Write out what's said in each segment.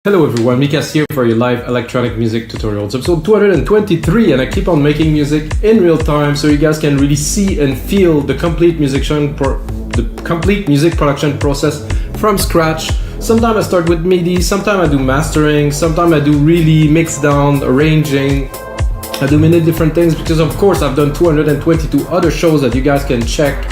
Hello everyone, Mikas here for your live electronic music tutorials, episode 223, and I keep on making music in real time so you guys can really see and feel the complete music production process from scratch. Sometimes I start with MIDI, sometimes I do mastering, sometimes I do really mix down, arranging. I do many different things because of course I've done 222 other shows that you guys can check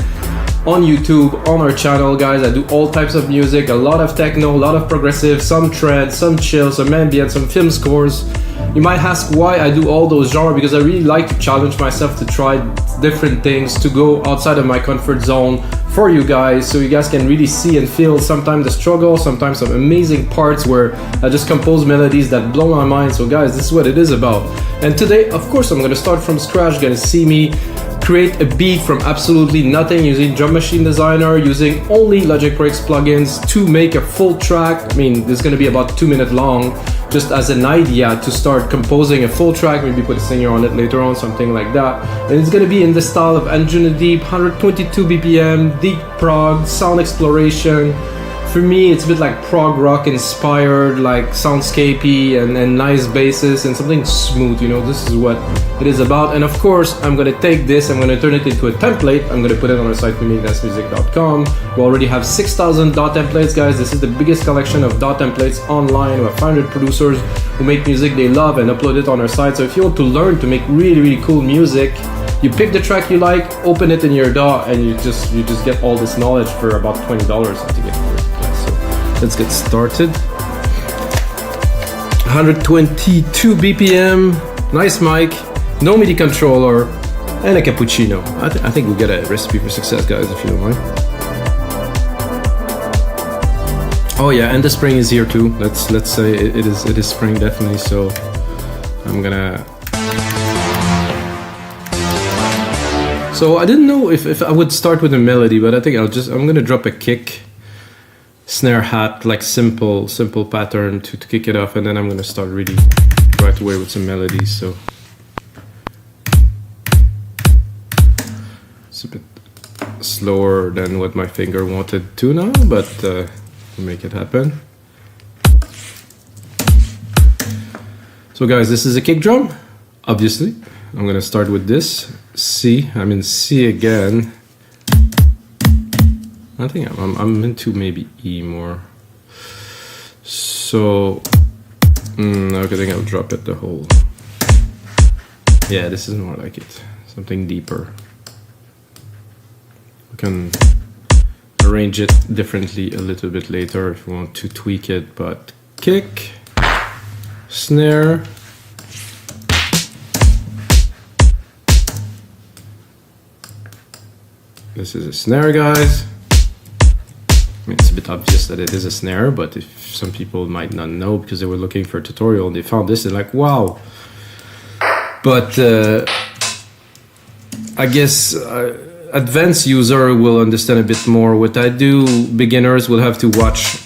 on YouTube, on our channel, guys. I do all types of music, a lot of techno, a lot of progressive, some trance, some chill, some ambient, some film scores. You might ask why I do all those genres, because I really like to challenge myself to try different things, to go outside of my comfort zone for you guys, so you guys can really see and feel sometimes the struggle, sometimes some amazing parts where I just compose melodies that blow my mind. So guys, this is what it is about. And today, of course, I'm gonna start from scratch. You're gonna see me create a beat from absolutely nothing using Drum Machine Designer, using only Logic Pro X plugins to make a full track. I mean, this is gonna be about 2 minutes long, just as an idea to start composing a full track, maybe put a singer on it later on, something like that. And it's gonna be in the style of Anjunadeep, 122 BPM, deep prog, sound exploration. For me, it's a bit like prog rock inspired, like soundscapey and nice basses and something smooth, you know, this is what it is about. And of course, I'm gonna take this, I'm gonna turn it into a template. I'm gonna put it on our site, uniquenessmusic.com. We already have 6,000 DAW templates, guys. This is the biggest collection of DAW templates online. We have 500 producers who make music they love and upload it on our site. So if you want to learn to make really, really cool music, you pick the track you like, open it in your DAW, and you just get all this knowledge for about $20 to get for it. Let's get started. 122 BPM, nice mic, no MIDI controller, and a cappuccino. I think we get a recipe for success, guys, if you don't mind. Oh yeah, and the spring is here too. Let's say it is spring definitely. So I'm gonna. So I didn't know if I would start with a melody, but I think I'm gonna drop a kick. Snare hat, like simple pattern to kick it off, and then I'm gonna start really right away with some melodies. So it's a bit slower than what my finger wanted to now, but we'll make it happen. So guys, this is a kick drum, obviously. I'm gonna start with this C. I'm in C again. I think I'm into maybe E more. So, I think I'll drop it the whole. Yeah, this is more like it. Something deeper. We can arrange it differently a little bit later if we want to tweak it, but kick, snare. This is a snare, guys. It's a bit obvious that it is a snare, but if some people might not know because they were looking for a tutorial and they found this, they're like, wow. But I guess advanced user will understand a bit more what I do. Beginners will have to watch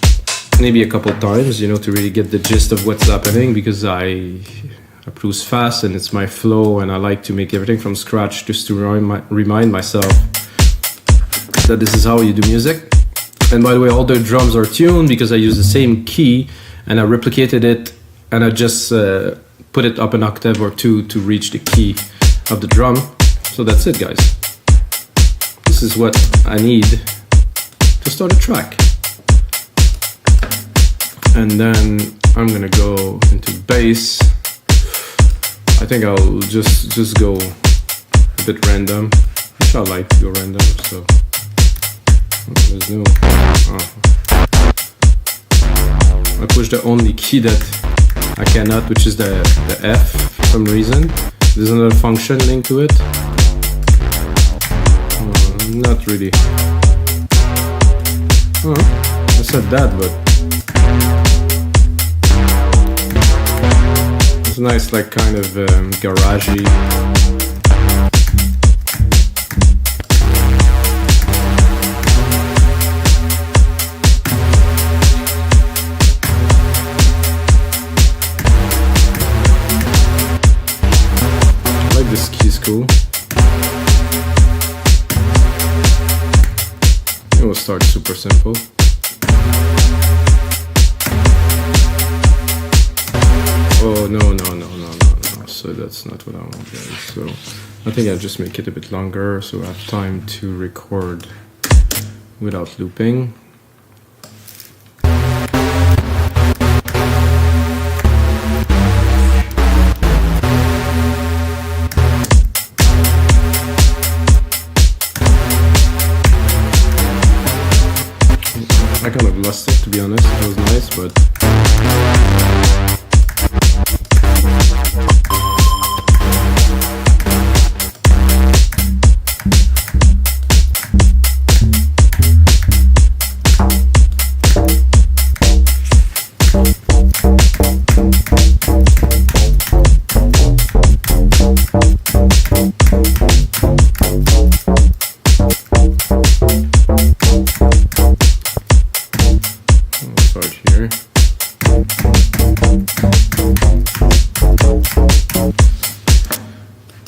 maybe a couple times, you know, to really get the gist of what's happening, because I produce fast and it's my flow, and I like to make everything from scratch just to remind myself that this is how you do music. And by the way, all the drums are tuned because I use the same key and I replicated it, and I just put it up an octave or two to reach the key of the drum. So that's it, guys. This is what I need to start a track. And then I'm gonna go into bass. I think I'll just go a bit random, which I like to go random, so. There's no. I push the only key that I cannot, which is the F for some reason. There's another function linked to it. Not really. I said that, but it's nice, like kind of garagey. This key is cool. It will start super simple. no. So that's not what I want, guys. So I think I'll just make it a bit longer so I have time to record without looping. I kind of lost it, to be honest. It was nice, but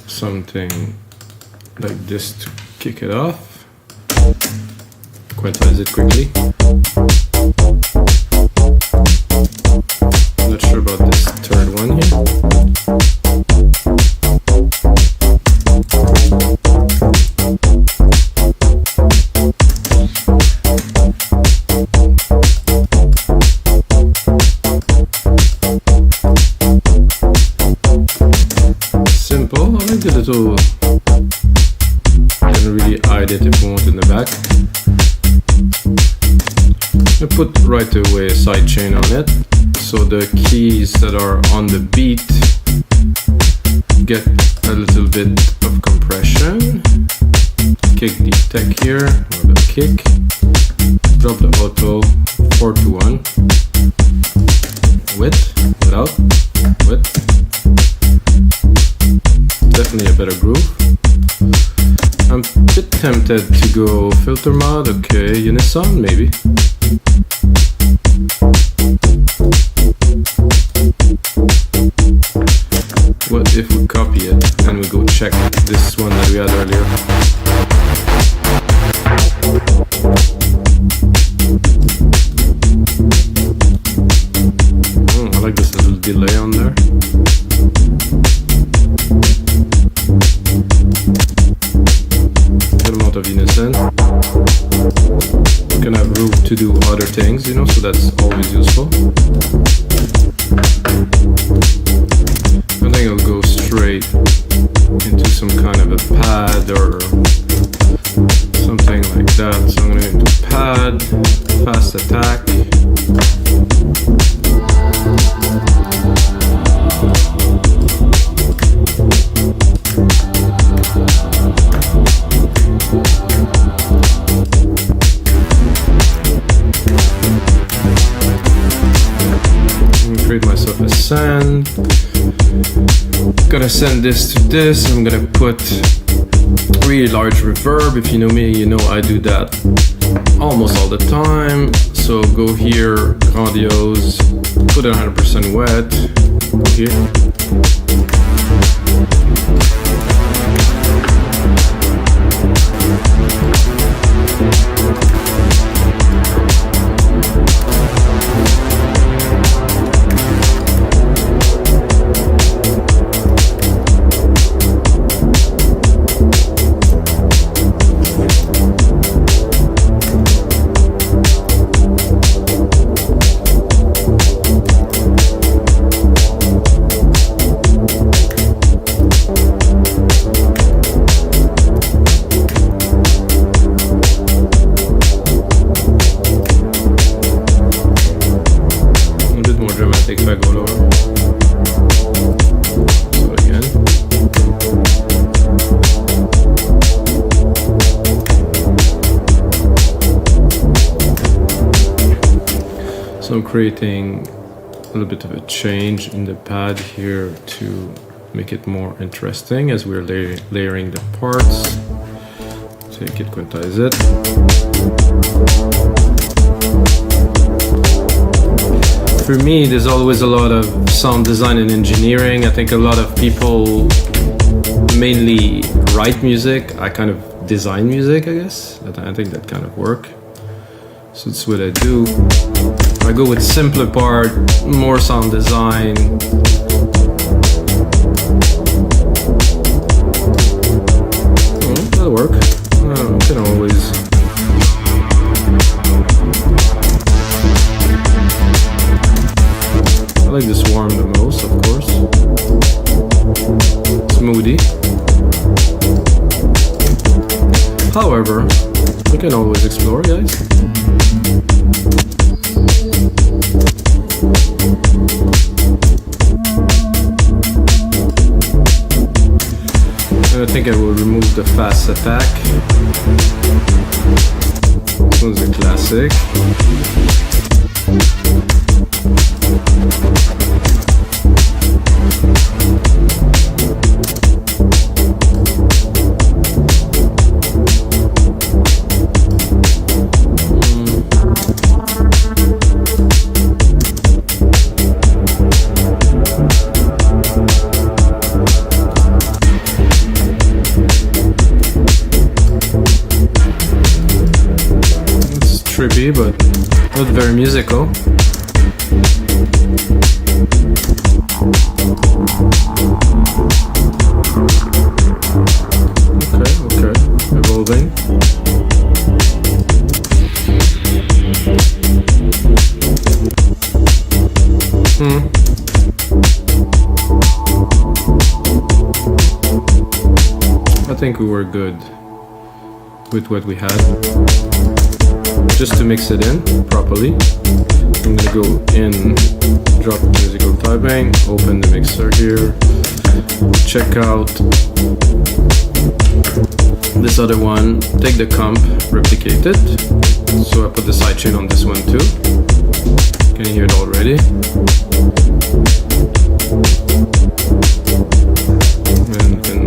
something like this to kick it off. Quantize it quickly. Not sure about this third one here. Simple. I like the little. Can really hide it if you want in the back. I put right away a sidechain on it, so the keys that are on the beat get a little bit of compression. Kick the tech here, or the kick. Drop the auto 4 to 1. Width, without, width. Definitely a better groove. I'm a bit tempted to go filter mod, okay, unison maybe. What if we copy it and we go check this one that we had earlier? I like this little delay on there. Good amount of unison. You can have room to do other things, you know, so that's always useful. I think I'll go straight into some kind of a pad or something like that. So I'm going to go into pad, fast attack. Create myself a send. Gonna send this to this. I'm gonna put really large reverb. If you know me, you know I do that almost all the time. So go here, grandiose, put it 100% wet. Here. If I go lower. So again. So I'm creating a little bit of a change in the pad here to make it more interesting as we're layering the parts. Take it, quantize it. For me, there's always a lot of sound design and engineering. I think a lot of people mainly write music. I kind of design music, I guess. I think that kind of work. So that's what I do. I go with simpler part, more sound design. That'll work. Can always. I like this warm the most, of course. Smoothie. However, we can always explore, guys. And I think I will remove the fast attack. This one's a classic. Trippy, but not very musical. Okay, evolving. I think we were good with what we had. Just to mix it in properly, I'm gonna go in, drop musical typing, open the mixer here, check out this other one, take the comp, replicate it. So I put the sidechain on this one too. Can you hear it already? And can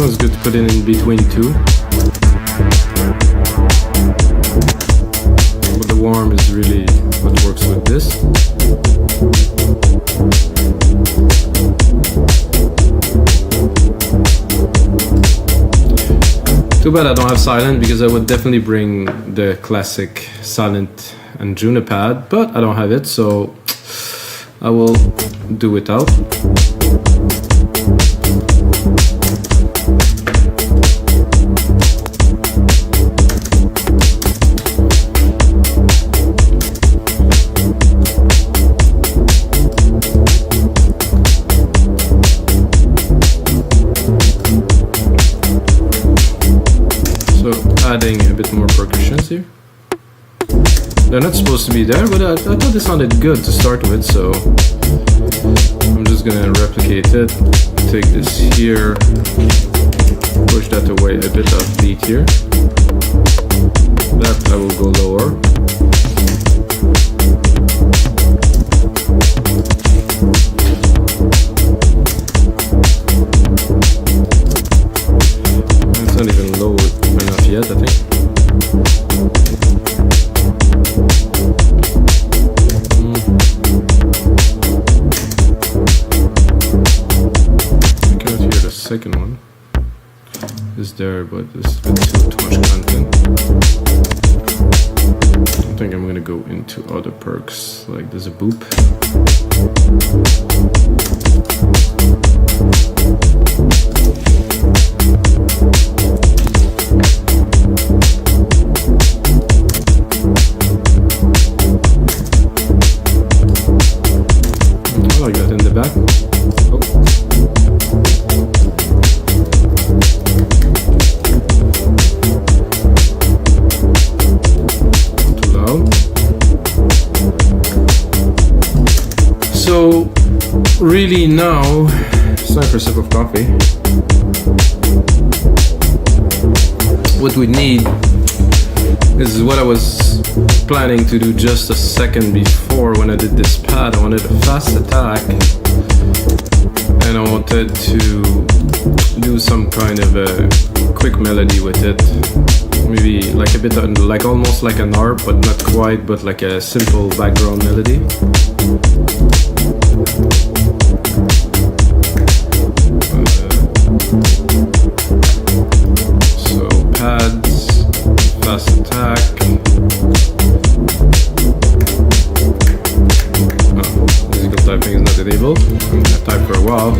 it's good to put it in between two. But the warm is really what works with this. Too bad I don't have silent, because I would definitely bring the classic silent Anjunadeep pad, but I don't have it, so I will do without. Adding a bit more percussions here. They're not supposed to be there, but I thought they sounded good to start with, so I'm just gonna replicate it. Take this here, push that away a bit of beat here. That I will go lower. It's not even low enough yet, I think. I cannot hear the second one. It's there, but there's a bit too much content. I think I'm gonna go into other perks, like there's a boop. I like that in the back. Oh. Too loud. So really now it's time for a sip of coffee. What we need This is what I was planning to do just a second before when I did this pad. I wanted a fast attack and I wanted to do some kind of a quick melody with it. Maybe like a bit like almost like an harp, but not quite, but like a simple background melody. So pads, fast attack. Physical typing is not enabled. I'm gonna type for a while.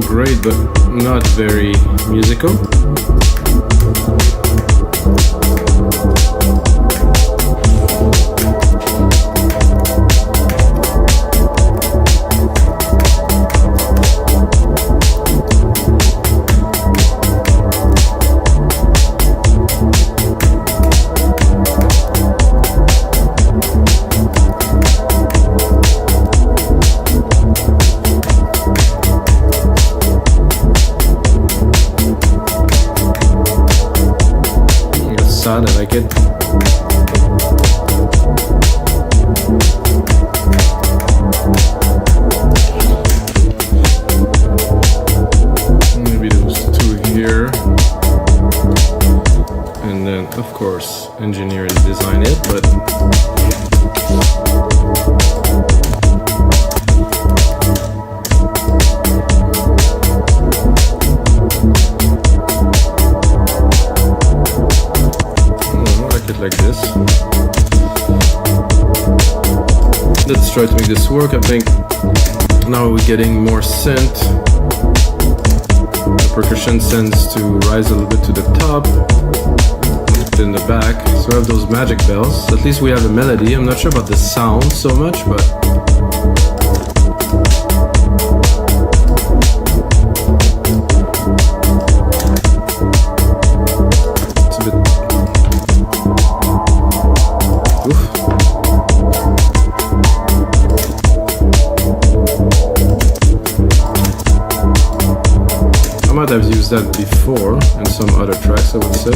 Great, but not very musical. I like it. Maybe those two here, and then of course engineer and design it, but like this. Let's try to make this work. I think now we're getting more synth. The percussion tends to rise a little bit to the top, in the back. So we have those magic bells. At least we have a melody. I'm not sure about the sound so much, but I've used that before in some other tracks, I would say.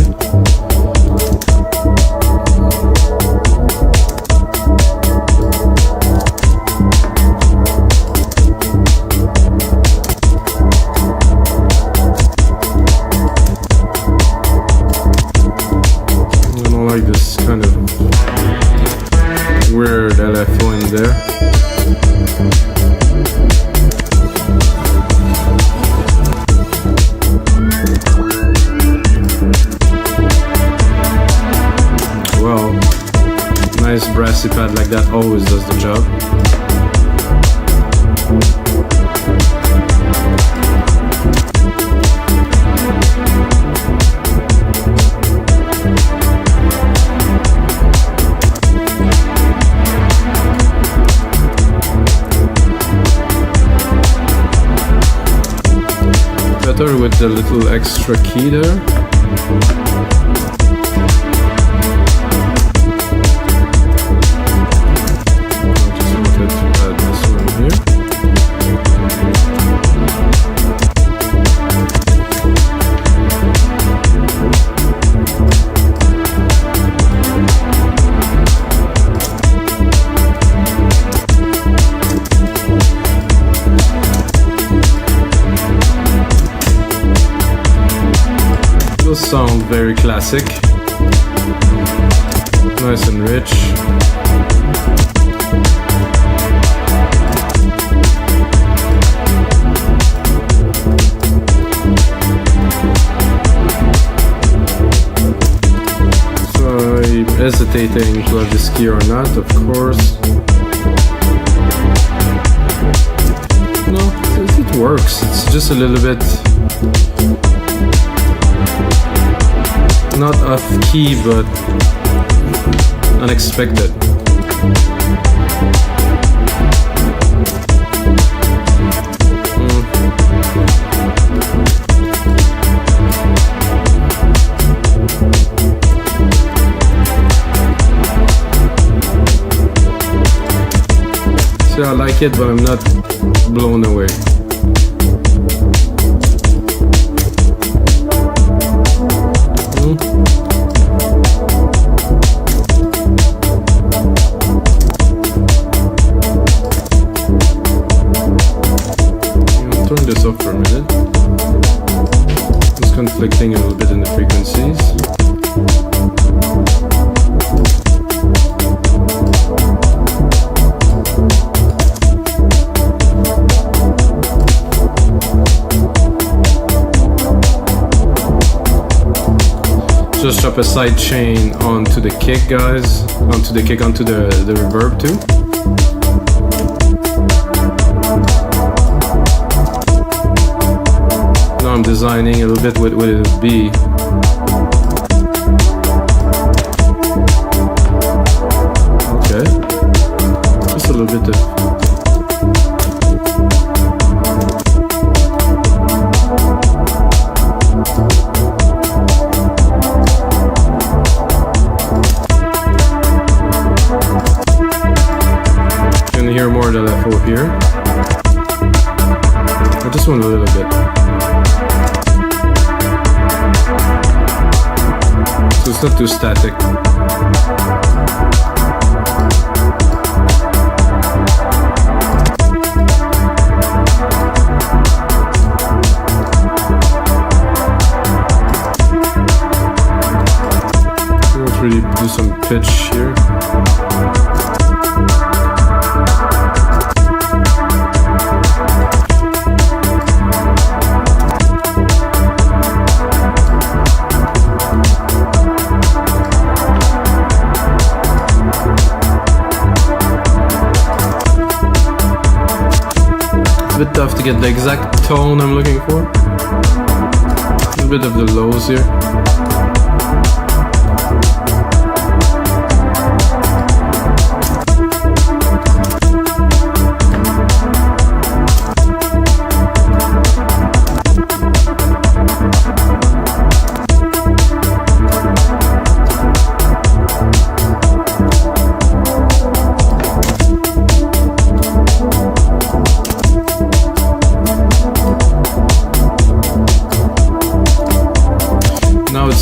I don't like this kind of weird LFO in there. Nice brassy pad like that always does the job. Better with the little extra key there. sound very classic, nice and rich. So I'm hesitating to have this key or not, of course. No, it works. It's just a little bit not off key, but unexpected. So I like it, but I'm not blown away. Turn this off for a minute. It's conflicting a little bit in the frequencies. Just drop a side chain onto the kick, guys. Onto the kick, onto the reverb too. Now I'm designing a little bit what it would be. Okay. Just a little bit of hear more of the LFO here. I just want a little bit. So it's not too static. Let's really do some pitch here. A bit tough to get the exact tone I'm looking for. A bit of the lows here.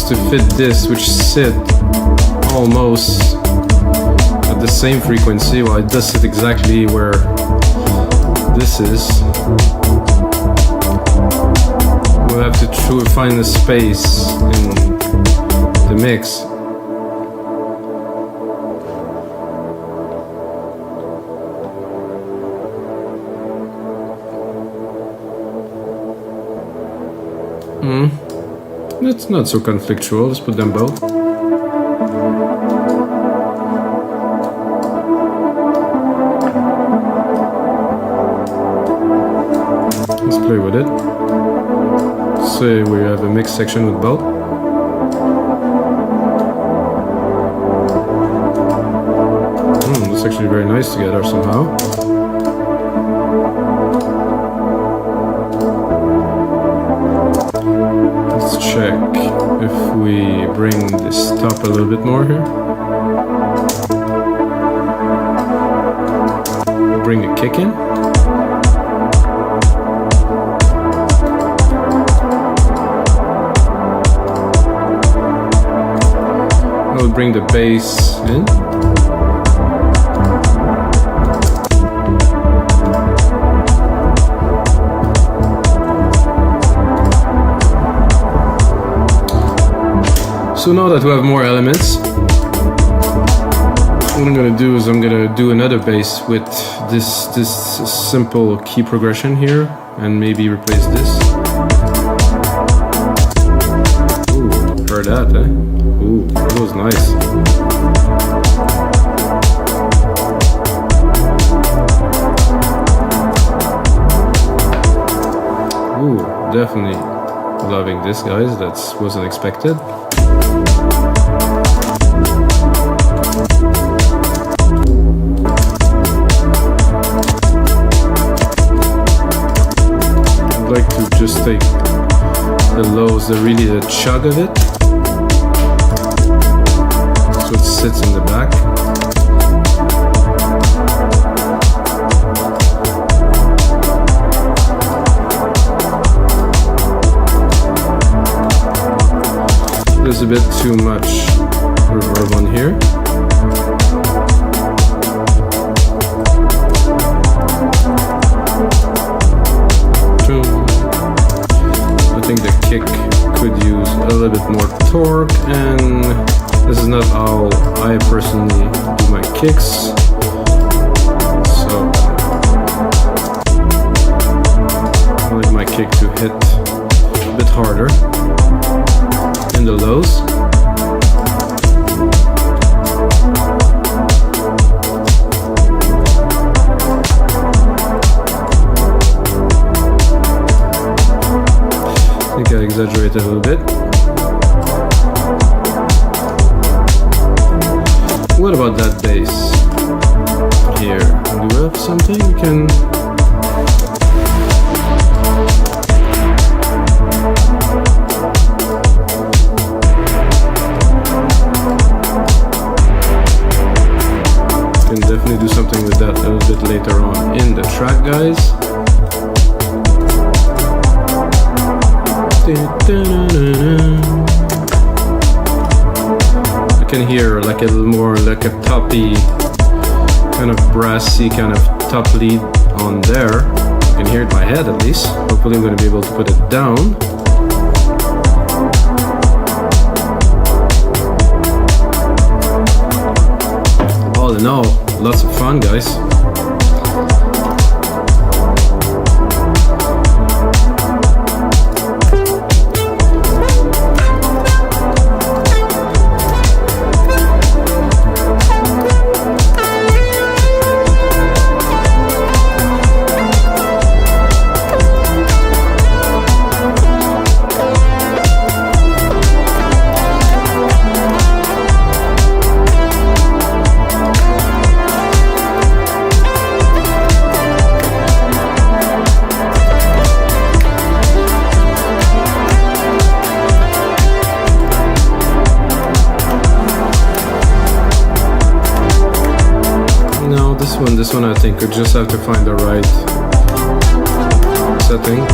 To fit this, which sit almost at the same frequency. Well, it does sit exactly where this is. We'll have to find the space in the mix. It's not so conflictual, let's put them both. Let's play with it. Say we have a mix section with both. Looks actually very nice together somehow. Check if we bring this top a little bit more here. Bring a kick in. I'll bring the bass in. So now that we have more elements, what I'm gonna do is I'm gonna do another bass with this simple key progression here, and maybe replace this. Ooh, heard that, eh? Ooh, that was nice. Ooh, definitely loving this, guys. That wasn't expected. I'd like to just take the lows, really the chug of it, so it sits in the back. There's a bit too much reverb on here. I think the kick could use a little bit more torque, and this is not how I personally do my kicks. So I like my kick to hit a bit harder in the lows. I think I exaggerated a little bit. What about that bass here? Do we have something we can... Definitely do something with that a little bit later on in the track, guys. I can hear like a little more like a toppy, kind of brassy kind of top lead on there. I can hear it in my head at least. Hopefully I'm going to be able to put it down. All in all, lots of fun, guys. This one I think we just have to find the right setting.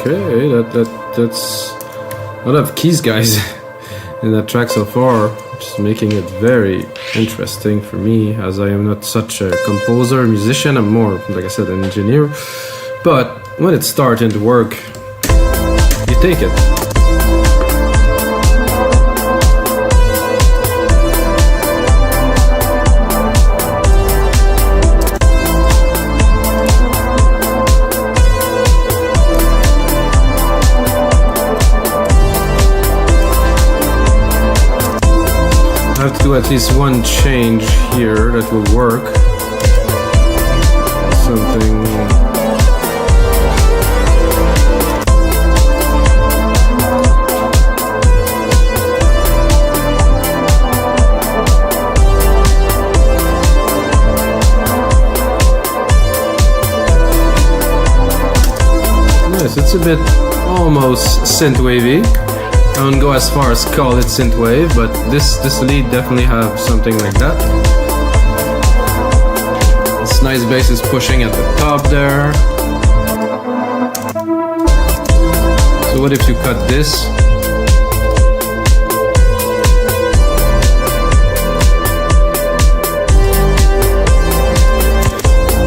Okay, that's a lot of keys, guys, in that track so far, which is making it very interesting for me, as I am not such a composer, musician. I'm more, like I said, an engineer. But when it's starting to work, you take it. I have to do at least one change here that will work. Something. because it's a bit almost synthwavy. I wouldn't go as far as call it synthwave, but this lead definitely have something like that. This nice bass is pushing at the top there. So what if you cut this?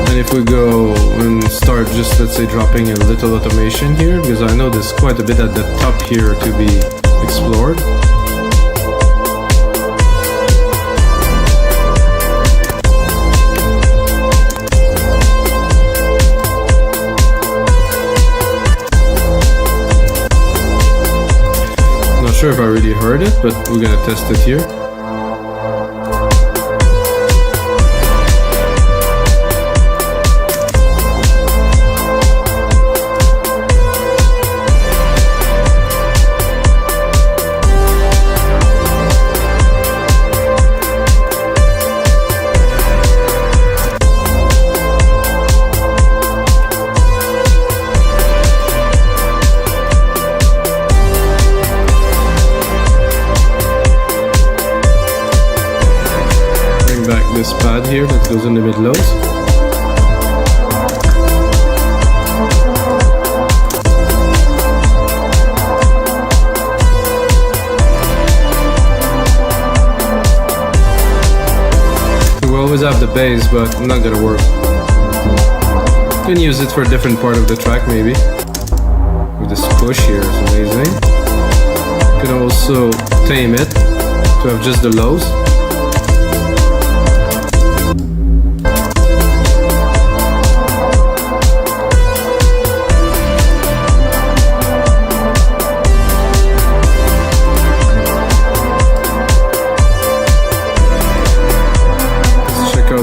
And if we go and start just, let's say, dropping a little automation here, because I know there's quite a bit at the top here to be explored. Not sure if I really heard it, but we're gonna test it here. This pad here that goes in the mid-lows. So we always have the bass, but not gonna work. You can use it for a different part of the track maybe. With this push here is amazing. You can also tame it to have just the lows.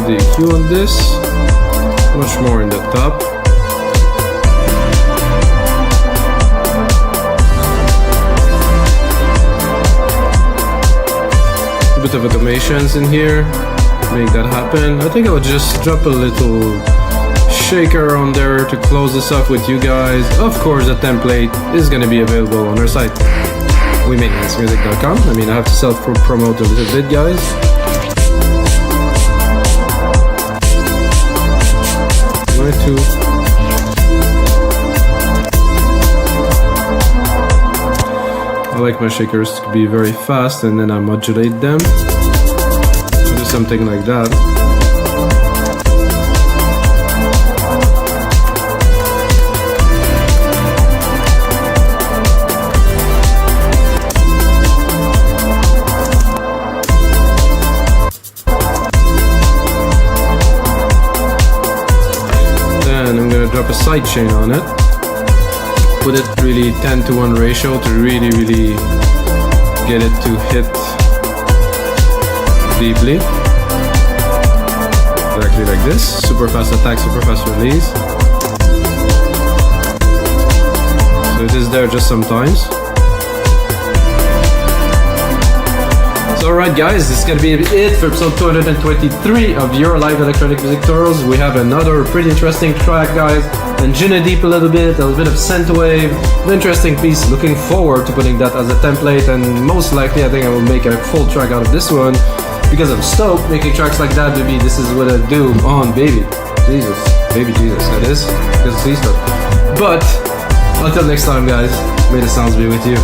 The EQ on this, much more in the top. A bit of automations in here, make that happen. I think I would just drop a little shaker on there to close this off with you guys. Of course, the template is going to be available on our site, wemakedancemusic.com. I mean, I have to self-promote a little bit, guys. Two. I like my shakers to be very fast, and then I modulate them to do something like that. Drop a side chain on it, put it really 10:1 ratio to really get it to hit deeply, exactly like this. Super fast attack, super fast release. So it is there just sometimes. So alright guys, this is going to be it for episode 223 of your live electronic music tutorials. We have another pretty interesting track, guys. Anjunadeep a little bit of synthwave, an interesting piece. Looking forward to putting that as a template, and most likely I think I will make a full track out of this one because I'm stoked making tracks like that, baby. This is what I do on baby Jesus, that is, because it's Easter. But until next time, guys, may the sounds be with you.